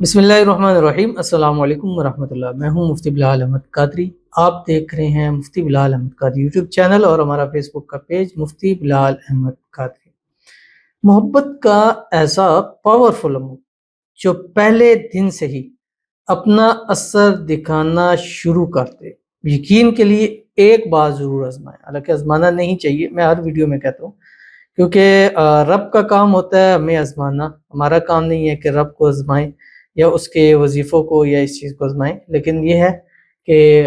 बिस्मिल्लाहिर्रहमानिर्रहीम। अस्सलाम वालेकुम वरहमतुल्लाह। मैं हूं मुफ्ती बिलाल अहमद कादरी। आप देख रहे हैं मुफ्ती बिलाल अहमद कादरी यूट्यूब चैनल और हमारा फेसबुक का पेज मुफ्ती बिलाल अहमद कादरी। मोहब्बत का ऐसा पावरफुल अमल जो पहले दिन से ही अपना असर दिखाना शुरू कर दे। यकीन के लिए एक बार ज़रूर आजमाएं। हालांकि आजमाना नहीं चाहिए, मैं हर वीडियो में कहता हूँ, क्योंकि रब का काम होता है हमें आजमाना। हमारा काम नहीं है कि रब को आजमाएं या उसके वजीफ़ों को या इस चीज़ को आजमाएं। लेकिन ये है कि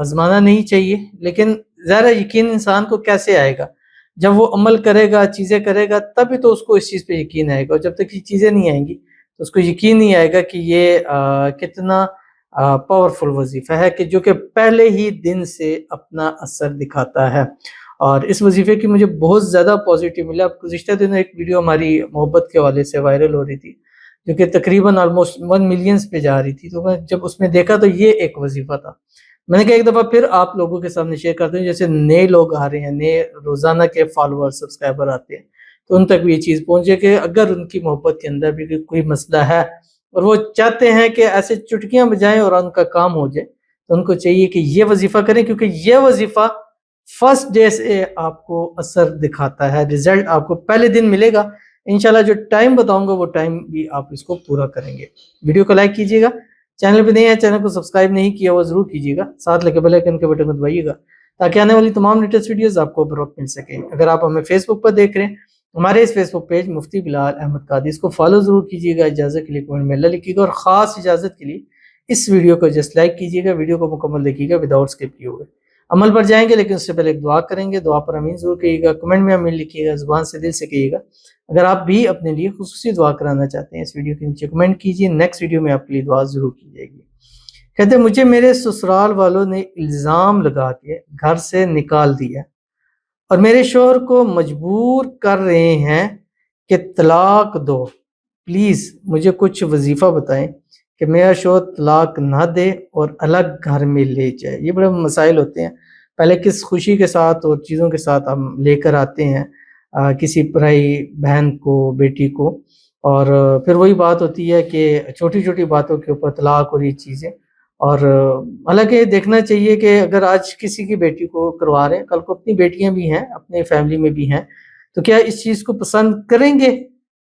आजमाना नहीं चाहिए। लेकिन ज़रा यकीन इंसान को कैसे आएगा? जब वो अमल करेगा, चीज़ें करेगा, तभी तो उसको इस चीज़ पे यकीन आएगा। और जब तक ये चीज़ें नहीं आएंगी तो उसको यकीन नहीं आएगा कि ये कितना पावरफुल वजीफ़ा है कि जो कि पहले ही दिन से अपना असर दिखाता है। और इस वजीफ़े की मुझे बहुत ज़्यादा पॉजिटिव मिला। गुज़िश्ता दिनों एक वीडियो हमारी मोहब्बत के हवाले से वायरल हो रही थी, जो कि तकरीबन ऑलमोस्ट 1 मिलियंस पे जा रही थी। तो मैं जब उसमें देखा तो ये एक वजीफ़ा था। मैंने कहा एक दफ़ा फिर आप लोगों के सामने शेयर करते हैं, जैसे नए लोग आ रहे हैं, नए रोज़ाना के फॉलोअर सब्सक्राइबर आते हैं, तो उन तक भी ये चीज़ पहुँचे कि अगर उनकी मोहब्बत के अंदर भी कोई मसला है और वो चाहते हैं कि ऐसे चुटकियाँ बजाएँ और उनका काम हो जाए, तो उनको चाहिए कि ये वजीफ़ा करें, क्योंकि ये वजीफ़ा फर्स्ट डे से आपको असर दिखाता है। रिजल्ट आपको पहले दिन मिलेगा। इंशाल्लाह जो टाइम बताऊंगा वो टाइम भी आप इसको पूरा करेंगे। वीडियो को लाइक कीजिएगा, चैनल पे नए हैं चैनल को सब्सक्राइब नहीं किया वो जरूर कीजिएगा, साथ लगे बेल आइकन के बटन को दबाइएगा ताकि आने वाली तमाम लेटेस्ट वीडियोस आपको बर वक्त मिल सके। अगर आप हमें फेसबुक पर देख रहे हैं, हमारे इस फेसबुक पेज मुफ्ती बिलाल अहमद कादरी, इसको फॉलो जरूर कीजिएगा। इजाजत के लिए कमेंट में अल्लाह लिखिएगा और खास इजाजत के लिए इस वीडियो को जस्ट लाइक कीजिएगा। वीडियो को मुकम्मल देखिएगा विदाउट स्किप किए हुए। अमल पर जाएंगे लेकिन उससे पहले एक दुआ करेंगे। दुआ पर आमीन जरूर कहिएगा, कमेंट में आमीन लिखिएगा, जुबान से दिल से कहिएगा। अगर आप भी अपने लिए खुसूसी दुआ कराना चाहते हैं, इस वीडियो के नीचे कमेंट कीजिए, नेक्स्ट वीडियो में आपके लिए दुआ जरूर की जाएगी। कहते हैं मुझे मेरे ससुराल वालों ने इल्ज़ाम लगा के घर से निकाल दिया और मेरे शोहर को मजबूर कर रहे हैं कि तलाक दो। प्लीज़ मुझे कुछ वजीफ़ा बताएं कि मेरा शोहर तलाक ना दे और अलग घर में ले जाए। ये बड़े मसाइल होते हैं। पहले किस खुशी के साथ और चीज़ों के साथ हम लेकर आते हैं किसी पराई बहन को, बेटी को, और फिर वही बात होती है कि छोटी-छोटी बातों के ऊपर तलाक और ये चीज़ें। और हालाँकि देखना चाहिए कि अगर आज किसी की बेटी को करवा रहे हैं, कल को अपनी बेटियाँ भी हैं, अपने फैमिली में भी हैं, तो क्या इस चीज़ को पसंद करेंगे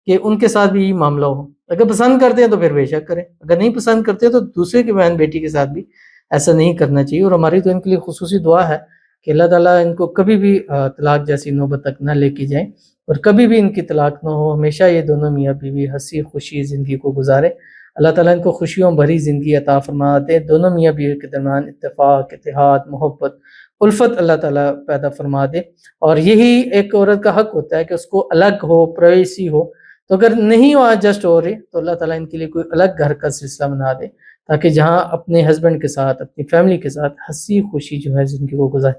कि उनके साथ भी यही मामला हो? अगर पसंद करते हैं तो फिर बेशक करें, अगर नहीं पसंद करते तो दूसरे की बहन बेटी के साथ भी ऐसा नहीं करना चाहिए। और हमारी तो इनके लिए खुसूसी दुआ है कि अल्लाह ताला इनको कभी भी तलाक जैसी नौबत तक ना लेके जाएँ और कभी भी इनकी तलाक ना हो। हमेशा ये दोनों मियाँ बीवी हँसी खुशी ज़िंदगी को गुजारें। अल्लाह ताला इनको खुशियों भरी ज़िंदगी अता फरमा दे। दोनों मियाँ बीवी के दरमियान इत्तेफ़ाक, इत्तेहाद, मोहब्बत, उल्फ़त अल्लाह ताला पैदा फरमा दे। और यही एक औरत का हक होता है कि उसको अलग हो, प्राइवेसी हो। तो अगर नहीं वो एडजस्ट हो रही तो अल्लाह ताला इनके लिए कोई अलग घर का सिलसिला बना दे, ताकि जहाँ अपने हस्बैंड के साथ, अपनी फैमिली के साथ हँसी खुशी जो है ज़िंदगी को गुज़ारे।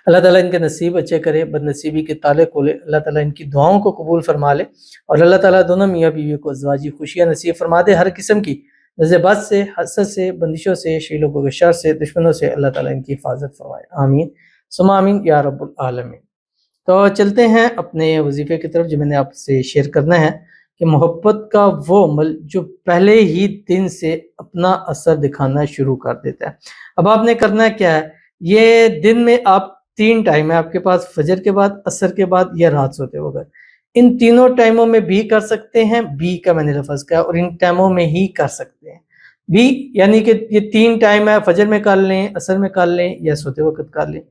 अल्लाह ताला इनके नसीब अच्छे करे, बदनसीबी के ताले खोले। अल्लाह ताला इनकी दुआओं को कबूल फरमा ले और अल्लाह ताला दोनों मियाँ बीवी को अज़वाजी खुशियाँ नसीब फरमा दे। हर किस्म की नज़ेबात से, हसद से, बंदिशों से, शरी लोगों के शर से, दुश्मनों से अल्लाह ताला इनकी हिफाजत फरमाए। आमीन सुम्मा आमीन या रब्बुल आलमीन। तो चलते हैं अपने वजीफ़े की तरफ जो मैंने आपसे शेयर करना है कि मोहब्बत का वो अमल जो पहले ही दिन से अपना असर दिखाना शुरू कर देता है। अब आपने करना क्या है, ये दिन में आप 3 टाइम है आपके पास, फजर के बाद, असर के बाद या रात सोते वक़्त। इन तीनों टाइमों में भी कर सकते हैं, बी का मैंने लफ़्ज़ कहा, और इन टाइमों में ही कर सकते हैं। बी यानी कि ये 3 टाइम है, फजर में कर लें, असर में कर लें या सोते वक़्त कर लें।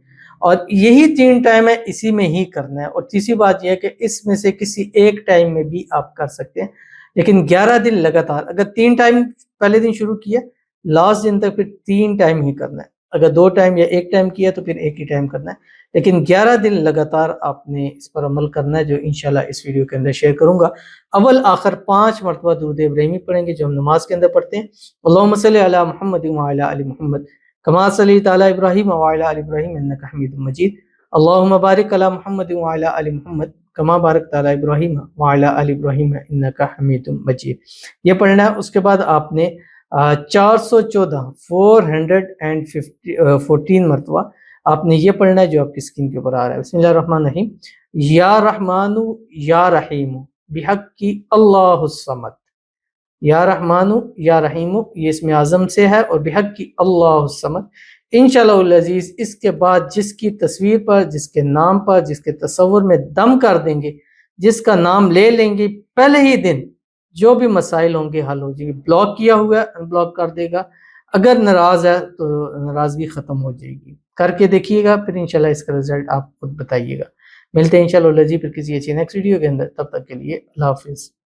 और यही 3 टाइम है, इसी में ही करना है। और तीसरी बात यह है कि इसमें से किसी एक टाइम में भी आप कर सकते हैं, लेकिन 11 दिन लगातार। अगर 3 टाइम पहले दिन शुरू किया, लास्ट दिन तक फिर 3 टाइम ही करना है। अगर 2 टाइम या 1 टाइम किया तो फिर 1 ही टाइम करना है, लेकिन 11 दिन लगातार आपने इस पर अमल करना है, जो इंशाल्लाह इस वीडियो के अंदर शेयर करूँगा। अव्वल आखिर 5 मरतबा दुरूद इब्राहिमी पढ़ेंगे जो हम नमाज के अंदर पढ़ते हैं। अल्लाहुम्मा सल्लि अला मुहम्मद व अला आलि मुहम्मद कमा सल्लैता अला इब्राहीम व अला आलि इब्राहीम इन्नका हमीदुम मजीद। अल्लाहुम्मा बारिक अला मुहम्मद व अला आलि मुहम्मद कमा बारकता अला इब्राहीम व अला आलि इब्राहीम इन्नका हमीदुम मजीद। ये पढ़ना है। उसके बाद आपने 414 414 मरतबा आपने ये पढ़ना है जो आपकी स्क्रीन के ऊपर आ रहा है। बिस्मिल्लाहिर्रहमानिर्रहीम। या रहमानु या रहीमु बिहक्की अल्लाहुस समद। یا رحمانو یا رحیمو یہ اسم اعظم سے ہے، اور بحق کی اللہ الصمد انشاءاللہ العزیز اس کے بعد جس کی تصویر پر، جس کے نام پر، جس کے تصور میں دم کر دیں گے، جس کا نام لے لیں گے، پہلے ہی دن جو بھی مسائل ہوں گے حل ہو جائیں گے۔ بلاک کیا ہوا ہے ان بلاک کر دے گا، اگر ناراض ہے تو ناراضگی ختم ہو جائے گی۔ کر کے دیکھیے گا، پھر انشاءاللہ اس کا رزلٹ آپ خود بتائیے گا۔ ملتے ہیں انشاءاللہ پھر کسی اچھی نیکسٹ ویڈیو کے اندر، تب تک کے لیے اللہ حافظ۔